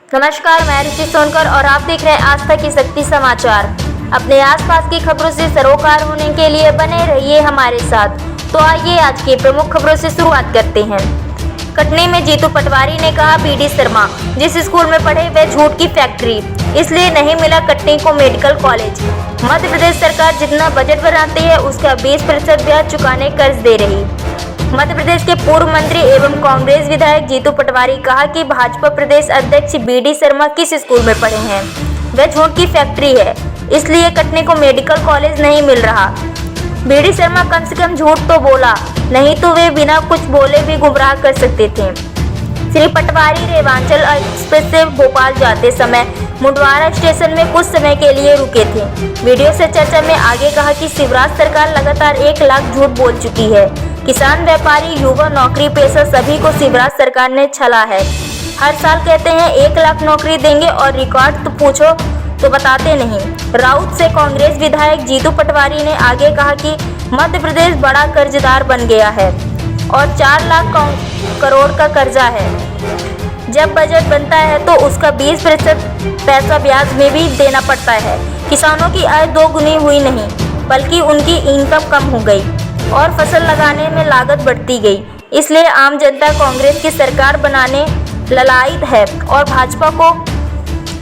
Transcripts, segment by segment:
नमस्कार, मैं ऋषि सोनकर और आप देख रहे हैं आस्था की शक्ति समाचार। अपने आसपास की खबरों से सरोकार होने के लिए बने रहिए हमारे साथ। तो आइए आज की प्रमुख खबरों से शुरुआत करते हैं। कटनी में जीतू पटवारी ने कहा, बीडी शर्मा जिस स्कूल में पढ़े वह झूठ की फैक्ट्री, इसलिए नहीं मिला कटनी को मेडिकल कॉलेज। मध्य प्रदेश सरकार जितना बजट बनाती है उसका 20% ब्याज चुकाने कर्ज दे रही। मध्य प्रदेश के पूर्व मंत्री एवं कांग्रेस विधायक जीतू पटवारी कहा कि भाजपा प्रदेश अध्यक्ष बीडी शर्मा किस स्कूल में पढ़े हैं, वह झूठ की फैक्ट्री है, इसलिए कटनी को मेडिकल कॉलेज नहीं मिल रहा। बीडी शर्मा कम से कम झूठ तो बोला, नहीं तो वे बिना कुछ बोले भी गुमराह कर सकते थे। श्री पटवारी रेवांचल एक्सप्रेस से भोपाल जाते समय मुंडवारा स्टेशन में कुछ समय के लिए रुके थे। वीडियो से चर्चा में आगे कहा कि शिवराज सरकार लगातार 1 लाख झूठ बोल चुकी है। किसान, व्यापारी, युवा, नौकरी पेशा सभी को शिवराज सरकार ने छला है। हर साल कहते हैं 1 लाख नौकरी देंगे और रिकॉर्ड तो पूछो तो बताते नहीं। राउत से कांग्रेस विधायक जीतू पटवारी ने आगे कहा कि मध्य प्रदेश बड़ा कर्जदार बन गया है और 4 लाख करोड़ का कर्जा है। जब बजट बनता है तो उसका 20% पैसा ब्याज में भी देना पड़ता है। किसानों की आय 2 गुनी हुई नहीं, बल्कि उनकी इनकम कम हो गई और फसल लगाने में लागत बढ़ती गई। इसलिए आम जनता कांग्रेस की सरकार बनाने ललायित है और भाजपा को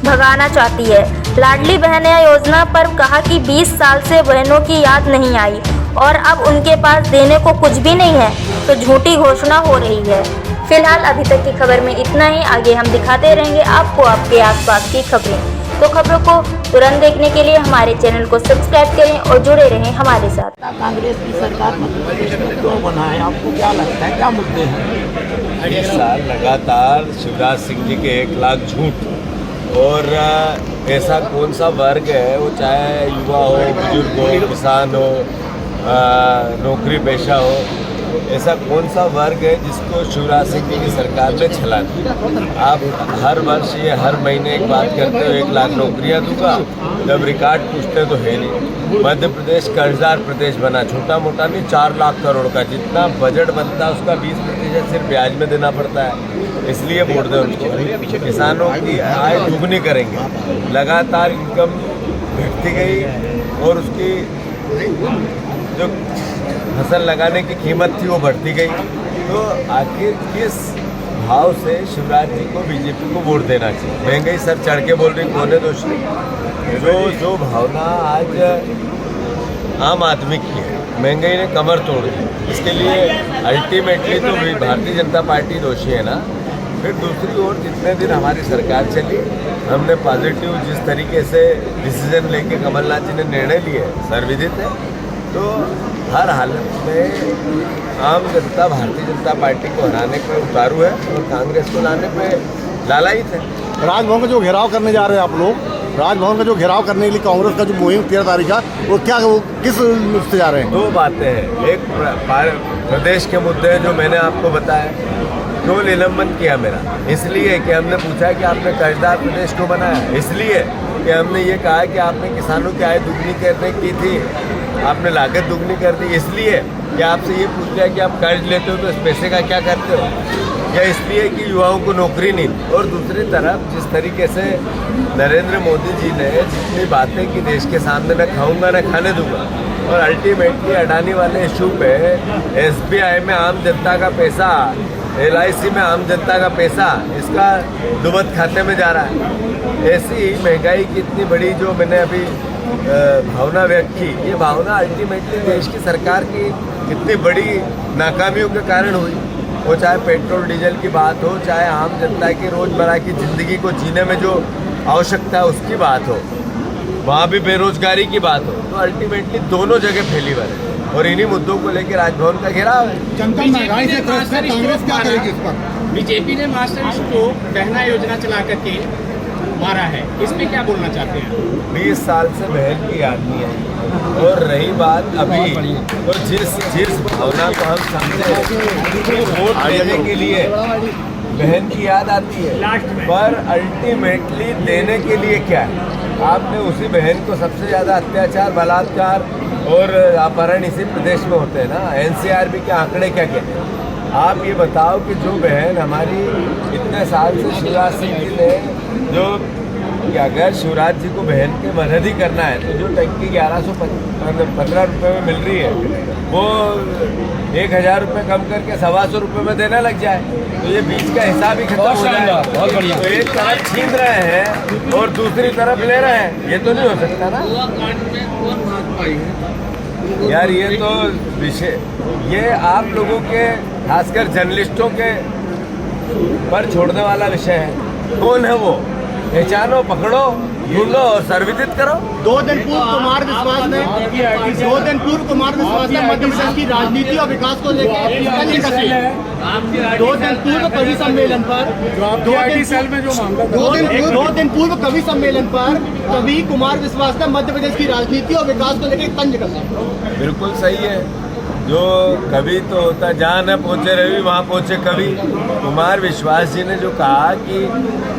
भगाना चाहती है। लाडली बहन योजना पर कहा कि 20 साल से बहनों की याद नहीं आई और अब उनके पास देने को कुछ भी नहीं है, तो झूठी घोषणा हो रही है। फिलहाल अभी तक की खबर में इतना ही। आगे हम दिखाते रहेंगे आपको आपके आसपास की खबरें। तो खबरों को तुरंत देखने के लिए हमारे चैनल को सब्सक्राइब करें और जुड़े रहें हमारे साथ। कांग्रेस की सरकार मध्य प्रदेश में क्यों बना है, आपको क्या लगता है, क्या मुद्दे हैं? 20 साल लगातार शिवराज सिंह जी के 1 लाख झूठ, और ऐसा कौन सा वर्ग है, वो चाहे युवा हो, बुजुर्ग हो, किसान हो, नौकरी पेशा हो, ऐसा कौन सा वर्ग है जिसको शिवराज सिंह जी की सरकार ने छला दी। आप हर वर्ष ये हर महीने एक बात करते हो 1 लाख नौकरियां दूंगा, जब रिकॉर्ड पूछते तो है नहीं। मध्य प्रदेश कर्जदार प्रदेश बना, छोटा मोटा नहीं, 4 लाख करोड़ का जितना बजट बनता है उसका 20% सिर्फ ब्याज में देना पड़ता है। इसलिए वोट दें उनको। किसानों की आय दुगनी करेंगे, लगातार इनकम घटती गई और उसकी जो फसल लगाने की कीमत थी वो बढ़ती गई। तो आखिर किस भाव से शिवराज जी को, बीजेपी को वोट देना चाहिए? महंगाई सर चढ़ के बोल रही, कौन है दोषी? जो भावना आज आम आदमी की है, महंगाई ने कमर तोड़ दी, इसके लिए अल्टीमेटली तो भारतीय जनता पार्टी दोषी है ना। फिर दूसरी ओर जितने दिन हमारी सरकार चली, हमने पॉजिटिव जिस तरीके से डिसीजन लेके कमलनाथ जी ने निर्णय लिए सर्वविदित है। तो हर हालत में आम जनता भारतीय जनता पार्टी को हराने पे उतारू है और कांग्रेस को लाने पे लालायित है। राजभवन का जो घेराव करने जा रहे हैं आप लोग, राजभवन का जो घेराव करने के लिए कांग्रेस का जो मुहिम 13 तारीख का, वो किस से जा रहे हैं? 2 बातें हैं। एक प्रदेश के मुद्दे जो मैंने आपको बताया, क्यों निलंबन किया मेरा, इसलिए कि हमने पूछा कि आपने कर्जदार प्रदेश को बनाया, इसलिए कि हमने ये कहा कि आपने किसानों की आय दुगनी करने की थी, आपने लागत दुगनी कर दी, इसलिए कि आपसे ये पूछ लिया कि आप कर्ज लेते हो तो इस पैसे का क्या करते हो, या इसलिए कि युवाओं को नौकरी नहीं। और दूसरी तरफ जिस तरीके से नरेंद्र मोदी जी ने जितनी बातें की देश के सामने, न खाऊंगा न खाने दूंगा, और अल्टीमेटली अडानी वाले इशू पे SBI में आम जनता का पैसा, LIC में आम जनता का पैसा इसका दुबत खाते में जा रहा है। ऐसी ही महंगाई की इतनी बड़ी जो मैंने अभी भावना व्यक्त की, ये भावना अल्टीमेटली देश की सरकार की इतनी बड़ी नाकामियों के कारण हुई। वो चाहे पेट्रोल डीजल की बात हो, चाहे आम जनता की रोज़मर्रा की ज़िंदगी को जीने में जो आवश्यकता है उसकी बात हो, वहाँ भी बेरोजगारी की बात हो, तो अल्टीमेटली दोनों जगह फैली हुई है और इन्हीं मुद्दों को लेकर राजभवन का घेराव है। जनता महंगाई से त्रस्त है, कांग्रेस क्या करेगी इस पर? बीजेपी ने मास्टर को बहना योजना चला करके मारा है, इस पे क्या बोलना चाहते हैं? 20 साल से बहन की याद नहीं आई, और रही बात अभी, तो जिस भावना को हम समझे वोट देने के लिए बहन की याद आती है, पर अल्टीमेटली देने के लिए क्या है? आपने उसी बहन को सबसे ज़्यादा अत्याचार, बलात्कार और अपहरण इसी प्रदेश में होते हैं ना। NCRB के आंकड़े क्या कहते हैं? आप ये बताओ कि जो बहन हमारी इतने साल से शिवराज सिंह जी ने जो कि अगर शिवराज जी को बहन के मदद ही करना है तो जो टंकी 1115 रुपये में मिल रही है वो 1000 रुपये कम करके 125 रुपये में देना लग जाए तो ये बीच का हिसाब ही खत्म हो जाए। बहुत बढ़िया। तो एक तरफ छीन रहे हैं और दूसरी तरफ ले रहे हैं, ये तो नहीं हो सकता ना यार। ये तो विषय, ये आप लोगों के खासकर जर्नलिस्टों के पर छोड़ने वाला विषय है। कौन है वो, पहचानो, पकड़ो, ढूंढो और सर्विदित करो। 2 दिन पूर्व कुमार विश्वास ने मध्य प्रदेश की राजनीति और विकास को लेकर 2 दिन पूर्व कवि सम्मेलन पर 2 दिन पूर्व कवि सम्मेलन पर कवि कुमार विश्वास ने मध्य प्रदेश की राजनीति और विकास को लेकर तंज कसा। बिल्कुल सही है, जो कवि तो होता जहाँ न पहुँचे रवि वहाँ पहुँचे कवि। कुमार विश्वास जी ने जो कहा कि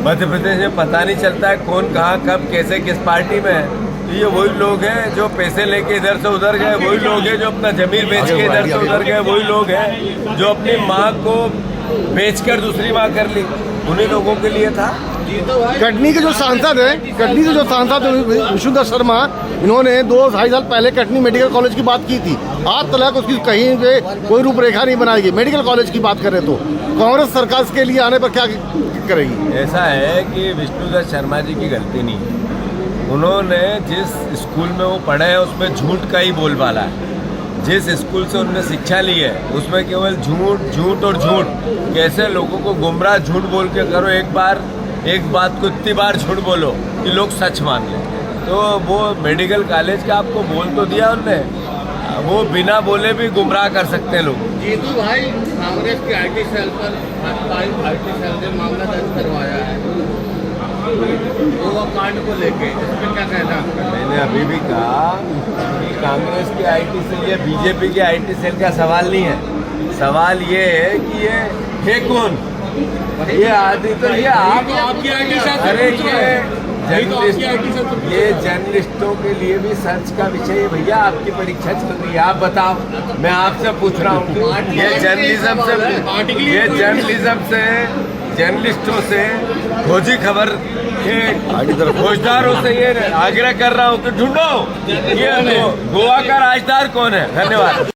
मध्य प्रदेश में पता नहीं चलता है कौन कहाँ कब कैसे किस पार्टी में है, तो ये वही लोग हैं जो पैसे लेके इधर से उधर गए, वही लोग हैं जो अपना जमीन बेच के इधर से उधर गए, वही लोग हैं जो अपनी माँ को बेचकर दूसरी माँ कर ली, उन्हीं लोगों के लिए था। कटनी के जो सांसद हैं विष्णुदत्त शर्मा, इन्होंने 2-2.5 साल पहले कटनी मेडिकल कॉलेज की बात की थी। आज तक उसकी कहीं पे कोई रूपरेखा नहीं बनाई गई। मेडिकल कॉलेज की बात करें तो कांग्रेस सरकार इसके लिए आने पर क्या करेगी? ऐसा है कि विष्णुदत्त शर्मा जी की गलती नहीं है, उन्होंने जिस स्कूल में वो पढ़े हैं उसमें झूठ का ही बोलबाला है। जिस स्कूल से उन्होंने शिक्षा ली है उसमें केवल झूठ और झूठ, कैसे लोगों को गुमराह झूठ बोल के करो, एक बात को इतनी बार झूठ बोलो कि लोग सच मान लें। तो वो मेडिकल कॉलेज का आपको बोल तो दिया उनने, वो बिना बोले भी गुमराह कर सकते हैं लोग। जीतू भाई, कांग्रेस की आईटी सेल पर आईटी सेल ने मामला दर्ज करवाया है गोवा कांड को लेके, इस पर क्या कहना है? मैंने अभी भी कहा कि कांग्रेस की आईटी सेल या बीजेपी की आईटी सेल का सवाल नहीं है, सवाल ये है कि ये है कौन, ये आदि तो ये आपकी आईटी सेल। अरे ये जर्नलिस्टों के लिए भी सर्च का विषय है भैया। आपकी परीक्षा चल रही है, आप बताओ, मैं आपसे पूछ रहा हूँ। ये जर्नलिज्म से जर्नलिस्टों से खोजी खबर के खोजदारों से ये आग्रह कर रहा हूँ कि ढूंढो ये गोवा का राजदार कौन है। धन्यवाद।